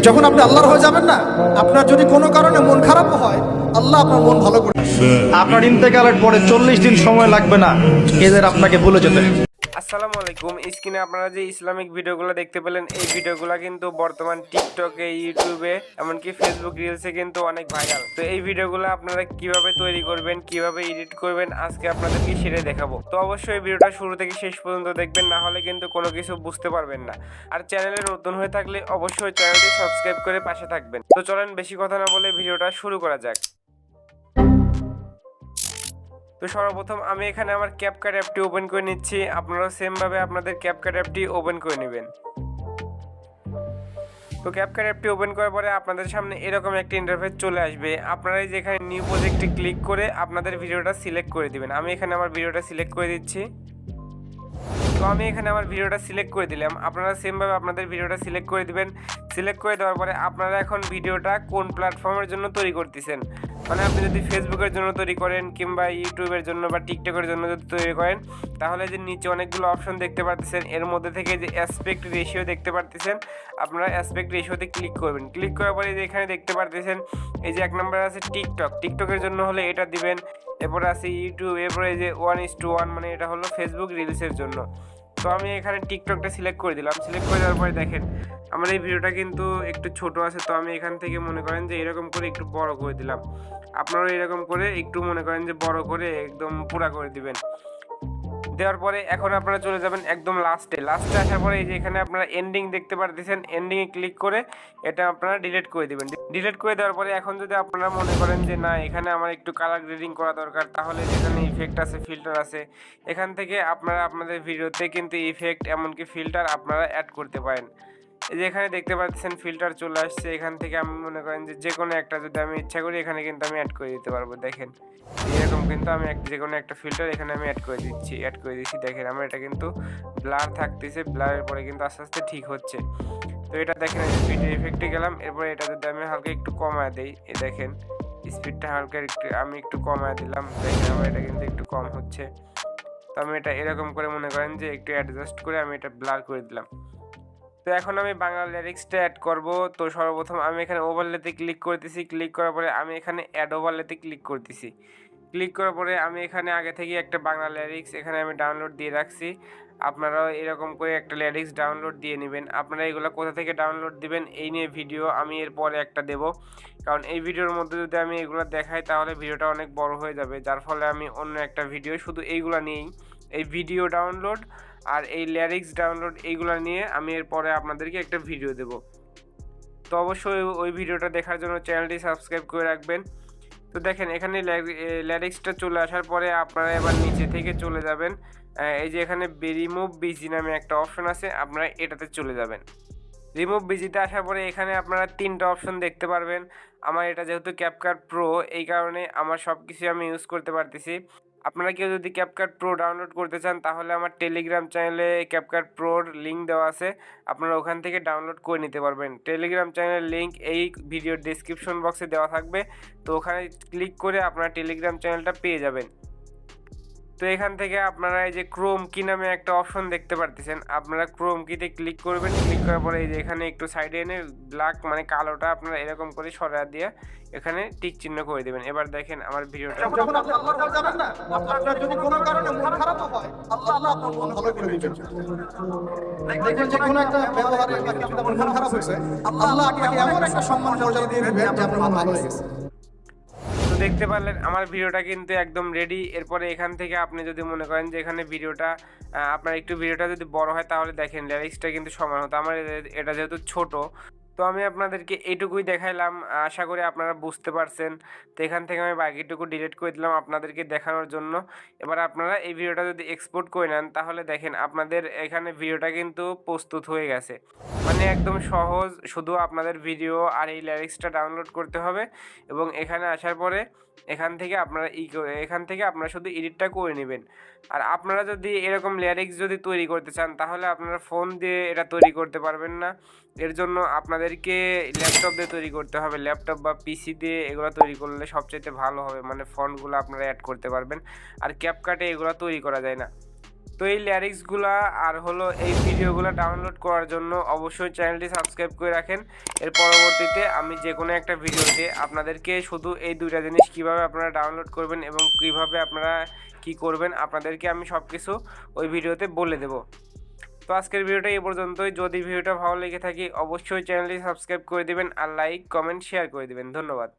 যখন আপনি আল্লাহর হয়ে যাবেন না, আপনার যদি কোনো কারণে মন খারাপও হয়, আল্লাহ আপনার মন ভালো করে। আপনার ইন্তেকালের পরে 40 দিন সময় লাগবে না এদের আপনাকে ভুলে যেতে। আসসালামু আলাইকুম। স্ক্রিনে আপনারা যে ইসলামিক ভিডিওগুলো দেখতে পেলেন, এই ভিডিওগুলো কিন্তু বর্তমান টিকটকে, ইউটিউবে, এমনকি ফেসবুক রিলসে কিন্তু অনেক ভাইরাল। তো এই ভিডিওগুলো আপনারা কিভাবে তৈরি করবেন, কিভাবে এডিট করবেন, আজকে আপনাদেরকে সেটাই দেখাবো। তো অবশ্যই ভিডিওটা শুরু থেকে শেষ পর্যন্ত দেখবেন, না হলে কিন্তু কোনো কিছু বুঝতে পারবেন না। আর চ্যানেলে নতুন হয়ে থাকলে অবশ্যই চ্যানেলটি সাবস্ক্রাইব করে পাশে থাকবেন। তো চলেন বেশি কথা না বলে ভিডিওটা শুরু করা যাক। তো সর্বপ্রথম আমি এখানে আমার ক্যাপকাট অ্যাপটি ওপেন করে নিচ্ছি। আপনারাও সেমভাবে আপনাদের ক্যাপকাট অ্যাপটি ওপেন করে নেবেন। তো ক্যাপকাট অ্যাপটি ওপেন করার পরে আপনাদের সামনে এরকম একটা ইন্টারফেস চলে আসবে। আপনারা যেখানে নিউ প্রজেক্টে ক্লিক করে আপনাদের ভিডিওটা সিলেক্ট করে দিবেন। আমি এখানে আমার ভিডিওটা সিলেক্ট করে দিচ্ছি। তো আমি এখানে আমার ভিডিওটা সিলেক্ট করে দিলাম। আপনারা সেমভাবে আপনাদের ভিডিওটা সিলেক্ট করে দিবেন। সিলেক্ট করে দেওয়ার পরে আপনারা এখন ভিডিওটা কোন প্ল্যাটফর্মের জন্য তৈরি করতেছেন, মানে আপনি যদি ফেসবুকের জন্য তৈরি করেন কিংবা ইউটিউবের জন্য বা টিকটকের জন্য যদি তৈরি করেন, তাহলে যে নিচে অনেকগুলো অপশন দেখতে পারতেছেন, এর মধ্যে থেকে যে অ্যাসপেক্ট রেশিও দেখতে পারতেছেন, আপনারা অ্যাসপেক্ট রেশিওতে ক্লিক করবেন। ক্লিক করার পরে যে এখানে দেখতে পারতেছেন এই যে 1 নম্বরে আছে টিকটকের জন্য হলে এটা দিবেন। এরপরে আছে ইউটিউব, এরপরে যে 1:1 মানে এটা হলো ফেসবুক রিলসের জন্য। তো আমি এখানে টিকটকটা সিলেক্ট করে দিলাম। সিলেক্ট করে দেওয়ার পরে দেখেন আমার এই ভিডিওটা কিন্তু একটু ছোট আছে, তো আমি এখান থেকে মনে করেন যে এরকম করে একটু বড় করে দিলাম। আপনারা এরকম করে একটু মনে করেন যে বড় করে একদম পুরা করে দিবেন। দেওয়ার পরে এখন আপনারা চলে যাবেন একদম লাস্টে আসার পরে এই যে এখানে আপনারা এন্ডিং দেখতে পারতেছেন, এন্ডিংয়ে ক্লিক করে এটা আপনারা ডিলিট করে দিবেন। ডিলিট করে দেওয়ার পরে এখন যদি আপনারা মনে করেন যে না এখানে আমার একটু কালার গ্রেডিং করা দরকার, তাহলে যেখানে ইফেক্ট আছে, ফিল্টার আছে, এখান থেকে আপনারা আপনাদের ভিডিওতে কিন্তু ইফেক্ট এমনকি ফিল্টার আপনারা অ্যাড করতে পারেন। এই যে এখানে দেখতে পাচ্ছেন ফিল্টার চলে আসছে। এখান থেকে আমি মনে করেন যে কোনো একটা যদি আমি ইচ্ছা করি এখানে কিন্তু আমি অ্যাড করে দিতে পারবো। দেখেন এরকম কিন্তু আমি যে কোনো একটা ফিল্টার এখানে আমি অ্যাড করে দিচ্ছি। দেখেন আমার এটা কিন্তু ব্লার থাকতেছে, ব্লারের পরে কিন্তু আস্তে আস্তে ঠিক হচ্ছে। তো এটা দেখেন ভিডিও ইফেক্টে গেলাম। এরপরে এটা যদি আমি হালকা একটু কমায় দিই, এই দেখেন স্পিডটা হালকা আমি একটু কমায় দিলাম। দেখেন আমার এটা কিন্তু একটু কম হচ্ছে। তো আমি এটা এরকম করে মনে করেন যে একটু অ্যাডজাস্ট করে আমি এটা ব্লার করে দিলাম। তো এখন আমি বাংলা লিরিক্সটা অ্যাড করব। তো সর্বপ্রথম আমি এখানে ওভারলেতে ক্লিক করতেছি। ক্লিক করার পরে আমি এখানে অ্যাড ওভারলেতে ক্লিক করতেছি। ক্লিক করার পরে আমি এখানে আগে থেকে একটা বাংলা লিরিক্স এখানে আমি ডাউনলোড দিয়ে রাখছি। আপনারাও এরকম করে একটা লিরিক্স ডাউনলোড দিয়ে নেবেন। আপনারা এগুলো কোথা থেকে ডাউনলোড দিবেন এই নিয়ে ভিডিও আমি এরপরে একটা দেব, কারণ এই ভিডিওর মধ্যে যদি আমি এগুলো দেখাই তাহলে ভিডিওটা অনেক বড় হয়ে যাবে, যার ফলে আমি অন্য একটা ভিডিও শুধু এইগুলো নিয়েই, এই ভিডিও ডাউনলোড আর এই লিরিক্স ডাউনলোড এইগুলো নিয়ে আমি এরপরে আপনাদেরকে একটা ভিডিও দেব। তো অবশ্যই ওই ভিডিওটা দেখার জন্য চ্যানেলটি সাবস্ক্রাইব করে রাখবেন। তো দেখেন এখানে লিরিক্সটা চলে আসার পরে আপনারা এবার নিচে থেকে চলে যাবেন। এই যে এখানে রিমুভ বিজি নামে একটা অপশন আছে, আপনারা এটাতে চলে যাবেন। রিমুভ বিজিতে আসার পরে এখানে আপনারা 3টা অপশন দেখতে পারবেন। আমার এটা যেহেতু ক্যাপকাট প্রো, এই কারণে আমার সব কিছু আমি ইউজ করতে পারতেছি। আপনারা কেউ যদি ক্যাপকাট প্রো ডাউনলোড করতে চান তাহলে আমার টেলিগ্রাম চ্যানেলে ক্যাপকাট প্রোর লিঙ্ক দেওয়া আছে, আপনারা ওখান থেকে ডাউনলোড করে নিতে পারবেন। টেলিগ্রাম চ্যানেলের লিঙ্ক এই ভিডিওর ডেসক্রিপশন বক্সে দেওয়া থাকবে, তো ওখানে ক্লিক করে আপনারা টেলিগ্রাম চ্যানেলটা পেয়ে যাবেন। তো এখান থেকে আপনারা এই যে ক্রোম কি নামে একটা অপশন দেখতে পারতেছেন, আপনারা ক্রোম কিতে ক্লিক করবেন। ক্লিক করার পরে এই যে এখানে একটু সাইডে এনে ব্ল্যাক মানে কালোটা আপনারা এরকম করে সরিয়ে দিয়ে এখানে টিক চিহ্ন করে দেবেন। এবার দেখেন আমার ভিডিওটা যখন আপনি আল্লাহর হয়ে যাবেন না, আপনার যদি কোনো কারণে মন খারাপও হয়, আল্লাহ আপনার মন ভালো করে দিবেন। দেখবেন যে কোনো একটা ব্যবহারে বা কিছু মন খারাপ হয়েছে, আল্লাহ আপনাকে এমন একটা সম্মান মর্যাদা দিয়ে দিবেন যে আপনার মন ভালো হয়ে গেছে। তো দেখতে পারলেন আমার ভিডিওটা কিন্তু একদম রেডি। এরপরে এখান থেকে আপনি যদি মনে করেন যে এখানে ভিডিওটা আপনার একটু ভিডিওটা যদি বড় হয় তাহলে দেখেন লিরিক্সটা কিন্তু সমান হতো। আমার এটা যেহেতু ছোট, তো আমি আপনাদেরকে এইটুকুই দেখাইলাম, আশা করি আপনারা বুঝতে পারছেন। তো এখান থেকে আমি বাকিটুকু ডিলিট করে দিলাম আপনাদেরকে দেখানোর জন্য। এবার আপনারা এই ভিডিওটা যদি এক্সপোর্ট করে নেন তাহলে দেখেন আপনাদের এখানে ভিডিওটা কিন্তু প্রস্তুত হয়ে গেছে, মানে একদম সহজ। শুধু আপনাদের ভিডিও আর এই লিরিক্সটা ডাউনলোড করতে হবে এবং এখানে আসার পরে এখান থেকে আপনারা শুধু এডিটটা করে নেবেন। আর আপনারা যদি এরকম লিরিক্স যদি তৈরি করতে চান তাহলে আপনারা ফোন দিয়ে এটা তৈরি করতে পারবেন না, এর জন্য আপনাদেরকে ল্যাপটপ দিয়ে তৈরি করতে হবে। ল্যাপটপ বা পিসি দিয়ে এগুলো তৈরি করলে সবচেয়ে ভালো হবে, মানে ফন্টগুলো আপনারা অ্যাড করতে পারবেন। আর ক্যাপকাটে এগুলো তৈরি করা যায় না। তো তো এই লিরিক্সগুলা আর হলো এই ভিডিওগুলো ডাউনলোড করার জন্য অবশ্যই চ্যানেলটি সাবস্ক্রাইব করে রাখেন। এর পরবর্তীতে আমি যে কোনো একটা ভিডিওতে আপনাদেরকে শুধু এই দুইটা জিনিস কিভাবে আপনারা ডাউনলোড করবেন এবং কিভাবে আপনারা কি করবেন আপনাদেরকে আমি সব কিছু ওই ভিডিওতে বলে দেব। তো আজকের ভিডিওটা এই পর্যন্তই। যদি ভিডিওটা ভালো লেগে থাকে অবশ্যই চ্যানেলটি সাবস্ক্রাইব করে দিবেন আর লাইক কমেন্ট শেয়ার করে দিবেন। ধন্যবাদ।